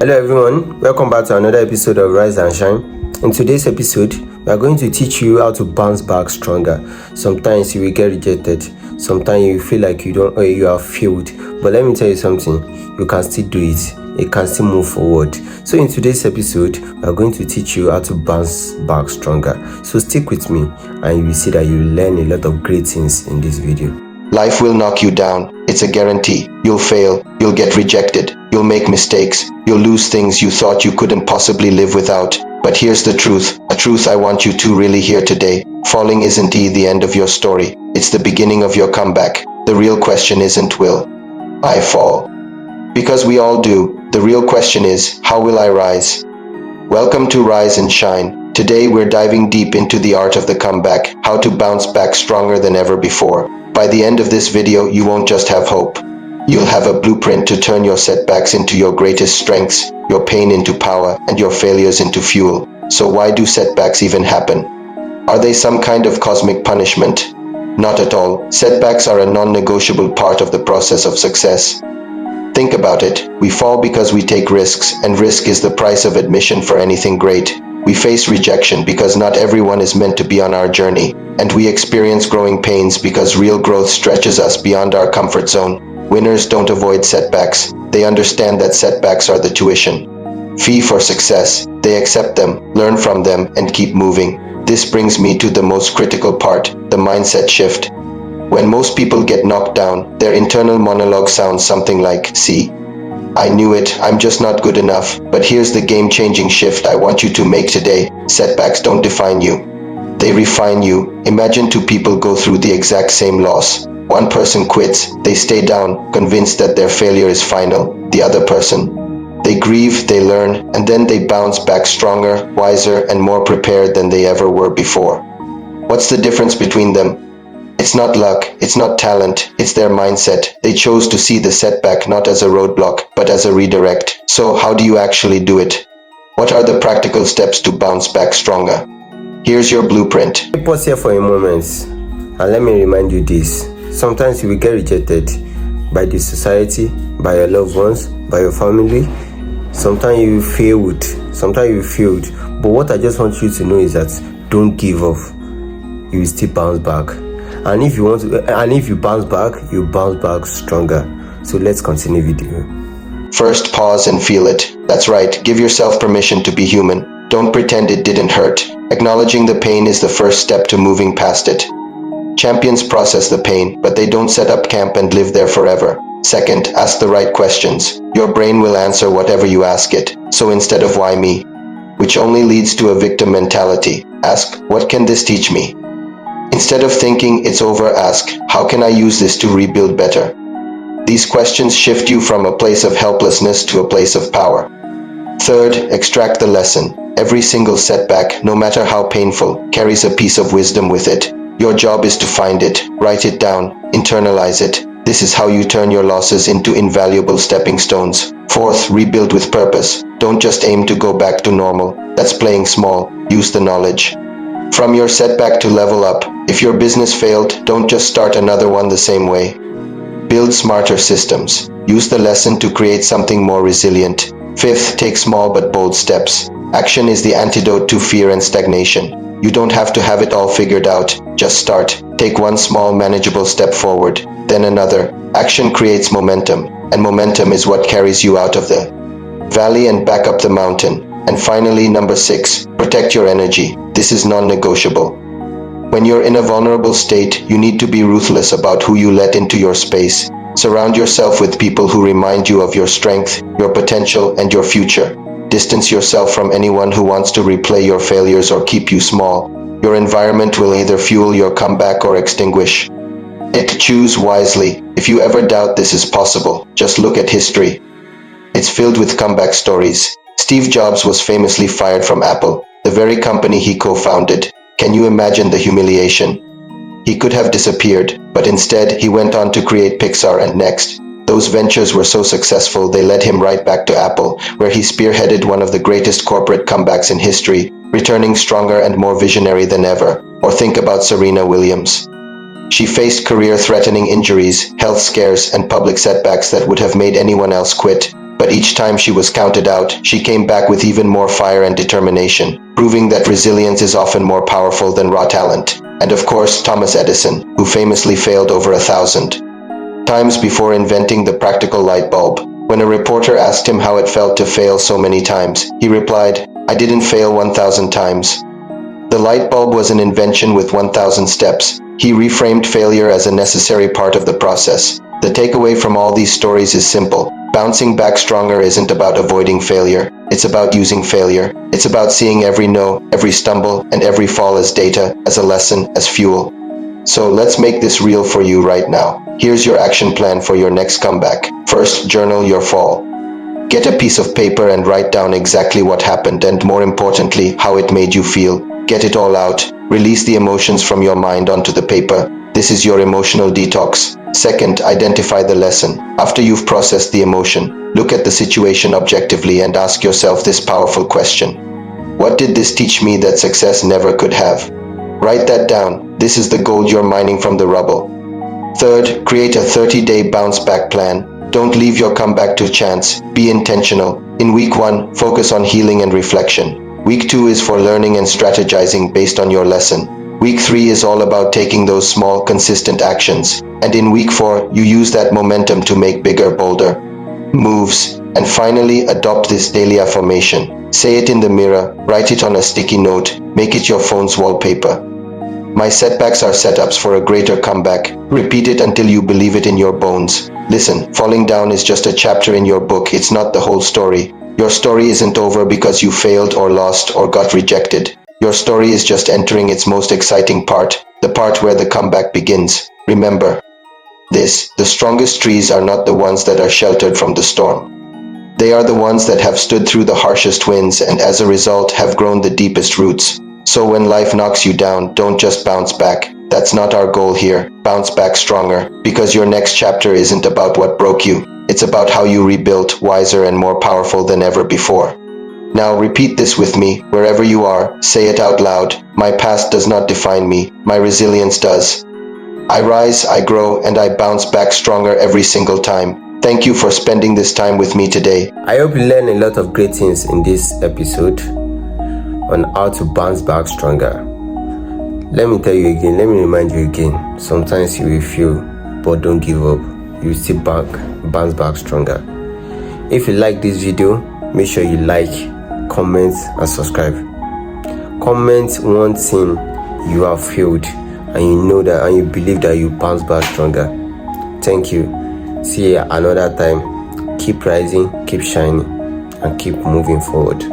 Hello everyone, welcome back to another episode of Rise and Shine. In today's episode, we are going to teach you how to bounce back stronger. Sometimes you will get rejected, sometimes you feel like you have failed, but let me tell you something, you can still do it, you can still move forward. So in today's episode, we are going to teach you how to bounce back stronger. So stick with me and you will see that you will learn a lot of great things in this video. Life will knock you down. It's a guarantee. You'll fail. You'll get rejected. You'll make mistakes. You'll lose things you thought you couldn't possibly live without. But here's the truth, a truth I want you to really hear today. Falling isn't the end of your story. It's the beginning of your comeback. The real question isn't will I fall? Because we all do. The real question is, how will I rise? Welcome to Rise and Shine. Today we're diving deep into the art of the comeback, how to bounce back stronger than ever before. By the end of this video, you won't just have hope. You'll have a blueprint to turn your setbacks into your greatest strengths, your pain into power, and your failures into fuel. So why do setbacks even happen? Are they some kind of cosmic punishment? Not at all. Setbacks are a non-negotiable part of the process of success. Think about it. We fall because we take risks, and risk is the price of admission for anything great. We face rejection because not everyone is meant to be on our journey, and we experience growing pains because real growth stretches us beyond our comfort zone. Winners don't avoid setbacks. They understand that setbacks are the tuition fee for success. They accept them, learn from them, and keep moving. This brings me to the most critical part, the mindset shift. When most people get knocked down, their internal monologue sounds something like, "See, I knew it, I'm just not good enough." But here's the game-changing shift I want you to make today. Setbacks don't define you. They refine you. Imagine two people go through the exact same loss. One person quits, they stay down, convinced that their failure is final. The other person, they grieve, they learn, and then they bounce back stronger, wiser, and more prepared than they ever were before. What's the difference between them? It's not luck, it's not talent, it's their mindset. They chose to see the setback not as a roadblock, but as a redirect. So how do you actually do it? What are the practical steps to bounce back stronger? Here's your blueprint. Pause here for a moment and let me remind you this. Sometimes you will get rejected by the society, by your loved ones, by your family. Sometimes you failed, but what I just want you to know is that don't give up. You will still bounce back. And if you bounce back, you bounce back stronger. So let's continue video. First, pause and feel it. That's right, give yourself permission to be human. Don't pretend it didn't hurt. Acknowledging the pain is the first step to moving past it. Champions process the pain, but they don't set up camp and live there forever. Second, ask the right questions. Your brain will answer whatever you ask it. So instead of why me, which only leads to a victim mentality, ask, what can this teach me? Instead of thinking it's over, ask, how can I use this to rebuild better? These questions shift you from a place of helplessness to a place of power. Third, extract the lesson. Every single setback, no matter how painful, carries a piece of wisdom with it. Your job is to find it, write it down, internalize it. This is how you turn your losses into invaluable stepping stones. Fourth, rebuild with purpose. Don't just aim to go back to normal. That's playing small. Use the knowledge. From your setback to level up. If your business failed, don't just start another one the same way. Build smarter systems. Use the lesson to create something more resilient. Fifth, take small but bold steps. Action is the antidote to fear and stagnation. You don't have to have it all figured out. Just start. Take one small, manageable step forward, then another. Action creates momentum, and momentum is what carries you out of the valley and back up the mountain. And finally, number 6, protect your energy. This is non-negotiable. When you're in a vulnerable state, you need to be ruthless about who you let into your space. Surround yourself with people who remind you of your strength, your potential, and your future. Distance yourself from anyone who wants to replay your failures or keep you small. Your environment will either fuel your comeback or extinguish it. Choose wisely. If you ever doubt this is possible, just look at history. It's filled with comeback stories. Steve Jobs was famously fired from Apple, the very company he co-founded. Can you imagine the humiliation? He could have disappeared, but instead he went on to create Pixar and Next. Those ventures were so successful they led him right back to Apple, where he spearheaded one of the greatest corporate comebacks in history, returning stronger and more visionary than ever. Or think about Serena Williams. She faced career-threatening injuries, health scares, and public setbacks that would have made anyone else quit. But each time she was counted out, she came back with even more fire and determination, proving that resilience is often more powerful than raw talent. And of course, Thomas Edison, who famously failed over 1,000 times before inventing the practical light bulb. When a reporter asked him how it felt to fail so many times, he replied, "I didn't fail 1,000 times." The light bulb was an invention with 1,000 steps. He reframed failure as a necessary part of the process. The takeaway from all these stories is simple. Bouncing back stronger isn't about avoiding failure. It's about using failure. It's about seeing every no, every stumble, and every fall as data, as a lesson, as fuel. So let's make this real for you right now. Here's your action plan for your next comeback. First, journal your fall. Get a piece of paper and write down exactly what happened and, more importantly, how it made you feel. Get it all out. Release the emotions from your mind onto the paper. This is your emotional detox. Second, identify the lesson. After you've processed the emotion, look at the situation objectively and ask yourself this powerful question. What did this teach me that success never could have? Write that down. This is the gold you're mining from the rubble. Third, create a 30-day bounce back plan. Don't leave your comeback to chance. Be intentional. In week 1, focus on healing and reflection. Week 2 is for learning and strategizing based on your lesson. Week 3 is all about taking those small, consistent actions. And in week 4, you use that momentum to make bigger, bolder moves. And finally, adopt this daily affirmation. Say it in the mirror, write it on a sticky note, make it your phone's wallpaper. My setbacks are setups for a greater comeback. Repeat it until you believe it in your bones. Listen, falling down is just a chapter in your book. It's not the whole story. Your story isn't over because you failed or lost or got rejected. Your story is just entering its most exciting part, the part where the comeback begins. Remember this: the strongest trees are not the ones that are sheltered from the storm. They are the ones that have stood through the harshest winds and as a result have grown the deepest roots. So when life knocks you down, don't just bounce back. That's not our goal here. Bounce back stronger, because your next chapter isn't about what broke you. It's about how you rebuilt, wiser and more powerful than ever before. Now repeat this with me, wherever you are. Say it out loud. My past does not define me. My resilience does. I rise, I grow, and I bounce back stronger every single time. Thank you for spending this time with me today. I hope you learned a lot of great things in this episode on how to bounce back stronger. Let me tell you again, let me remind you again, sometimes you will fail, but don't give up. You will still bounce back stronger. If you like this video, make sure you like, comment and subscribe. Comment one thing you have failed and you know that and you believe that you bounce back stronger. Thank you. See you another time. Keep rising, keep shining and keep moving forward.